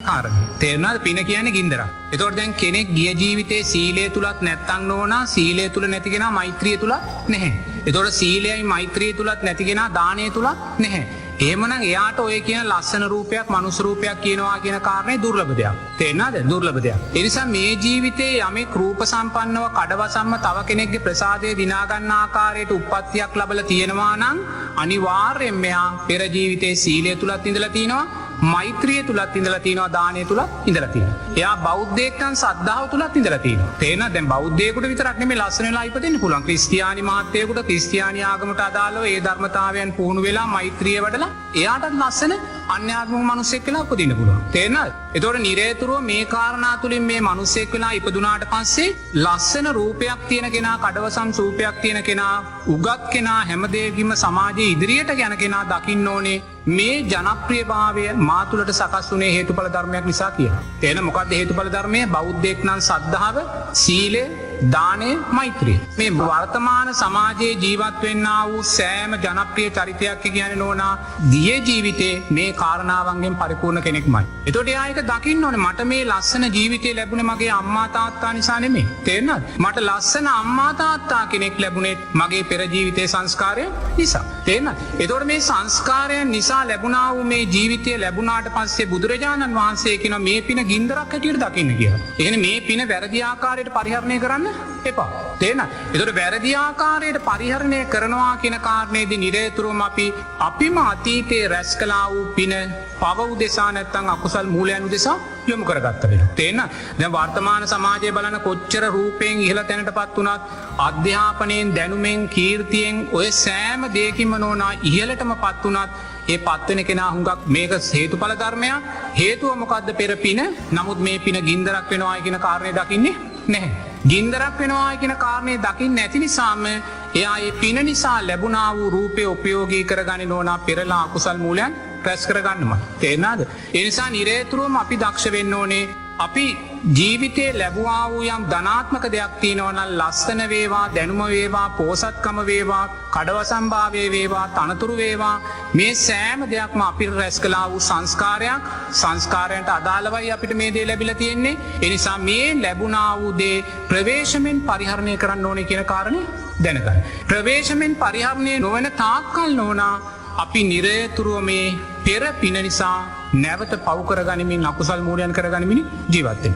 කාරණේ. තේරුණාද? පින කියන්නේ ගින්දරක්. එතකොට දැන් කෙනෙක් ගිය ජීවිතේ සීලය තුලත් නැත්තම් නෝනා සීලය තුල නැති කෙනා මෛත්‍රිය තුල නැහැ. එතකොට සීලයයි මෛත්‍රිය තුලත් නැති කෙනා දානය තුලත් නැහැ. එහෙමනම් එයාට ඔය කියන ලස්සන රූපයක් මනුස්ස රූපයක් කියනවා කියන කාරණේ දුර්ලභ දෙයක්. තේරෙනවද? දුර්ලභ දෙයක්. ඒ නිසා මේ ජීවිතේ යමෙක් රූප සම්පන්නව කඩවසම්ම තව කෙනෙක්ගේ ප්‍රසාදය දිනා ගන්න ආකාරයට උප්පත්තියක් ලැබලා තියෙනවා නම් අනිවාර්යයෙන් මෙයා පෙර ජීවිතේ සීලය තුලත් ඉඳලා තිනවා මෛත්‍රිය තුලත් ඉඳලා තිනවා දානය තුලත් ඉඳලා තිනවා. එයා බෞද්ධයෙක් නම් සද්ධාව තුලත් ඉඳලා තිනවා. තේරෙනවද? දැන් බෞද්ධයෙකුට විතරක් නෙමෙයි ලස්සන වෙලා ඉපදෙන්න පුළුවන්. ක්‍රිස්තියානි මහත්තයෙකුට ක්‍රිස්තියානි ආගමට අදාළව ඒ ධර්මතාවයන් පුහුණු වෙලා මෛත්‍රිය වඩලා එයාටත් ලස්සන අන්‍යාගමික මිනිසෙක් වෙලා උපදින්න පුළුවන්. තේරෙනවද? ඒතකොට නිරේතුරුව මේ කාරණා තුලින් මේ මිනිසෙක් වෙලා ඉපදුනාට පස්සේ ලස්සන රූපයක් තියෙන කෙනා, කඩවසම් රූපයක් තියෙන කෙනා, උගත් කෙනා හැමදේකින්ම සමාජයේ ඉදිරියට යන කෙනා දකින්න ඕනේ මේ ජනප්‍රියභාවය මා තුළට සකස් වුණේ හේතුඵල ධර්මයක් නිසා කියලා. තේන මොකක්ද හේතුඵල ධර්මය? බෞද්ධයෙක් නම් සද්ධාව, සීලය, දානය, මෛත්‍රිය. මේ වර්තමාන සමාජයේ ජීවත් වෙන්නා වූ සෑම ජනප්‍රිය චරිතයක් කියන්නේ නෝනා ගිය ජීවිතේ මේ කාරණාවන්ගෙන් පරිපූර්ණ කෙනෙක්මයි. එතකොට එයා ඒක දකින්න ඕනේ මට මේ ලස්සන ජීවිතේ ලැබුණේ මගේ අම්මා තාත්තා නිසා නෙමෙයි. තේරෙනවද? මට ලස්සන අම්මා තාත්තා කෙනෙක් ලැබුණේ මගේ පෙර ජීවිතේ සංස්කාරය නිසා. තේරෙනවද? එතකොට මේ සංස්කාරයන් නිසා ලැබුණා වූ මේ ජීවිතය ලැබුණාට පස්සේ බුදුරජාණන් වහන්සේ කියනවා මේ පින ගින්දරක් හැටියට දකින්න කියලා. ඒ කියන්නේ මේ පින වැරදි ආකාරයට පරිහරණය කරන්න එපා. තේරෙනවද? ඒතකොට වැරදි ආකාරයට පරිහරණය කරනවා කියන කාරණේදී නිරේතුරුවම අපිම අතීතයේ රැස් කළා වූ පින පව උදෙසා නැත්තම් අකුසල් මූලයන් උදෙසා යොමු කරගත්ත වෙනවා. තේරෙනවද? දැන් වර්තමාන සමාජයේ බලන කොච්චර රූපයෙන් ඉහළ තැනටපත් වුණත් අධ්‍යාපනයෙන් දැනුමෙන් කීර්තියෙන් ඔය සෑම දෙයකින්ම නෝනා ඉහළටමපත් වුණත් ඒ පත්වෙන කෙනා හුඟක් මේක හේතුඵල ධර්මයක්. හේතුව මොකද්ද? පෙර පින. නමුත් මේ පින ගින්දරක් වෙනවා කියන කාරණේ දකින්නේ නැහැ. ගින්දරක් වෙනවා කියන කාරණේ දකින්නේ නැති නිසාම එයා ඒ පින නිසා ලැබුණා වූ රූපේ උපයෝගී කරගන්නේ නෝනා පෙරලා අකුසල් මූලයන් රැස් කරගන්නම. තේරෙනවද? ඒ නිසා නිරේතුරුවම අපි දක්ෂ වෙන්න ඕනේ අපි ජීවිතේ ලැබුවා වූ යම් ධනාත්මක දෙයක් තියෙනවා නම් ලස්සන වේවා, දැනුම වේවා, පෝසත්කම වේවා, කඩවසම්භාවය වේවා, තනතුරු වේවා, මේ සෑම දෙයක්ම අපිට රැස් කළා වූ සංස්කාරයක්. සංස්කාරයන්ට අදාළවයි අපිට මේ දේ ලැබිලා තියෙන්නේ. ඒ නිසා මේ ලැබුණා වූ දේ ප්‍රවේශමෙන් පරිහරණය කරන්න ඕනේ කියන කාරණේ දැනගන්න. ප්‍රවේශමෙන් පරිහරණය නොවන තාක්කල් නෝනා අපි නිරේතුරුව මේ පෙර පින නිසා නැවත පව් කරගනිමින් අකුසල් මූලයන් කරගනිමින් ජීවත් වෙනවා.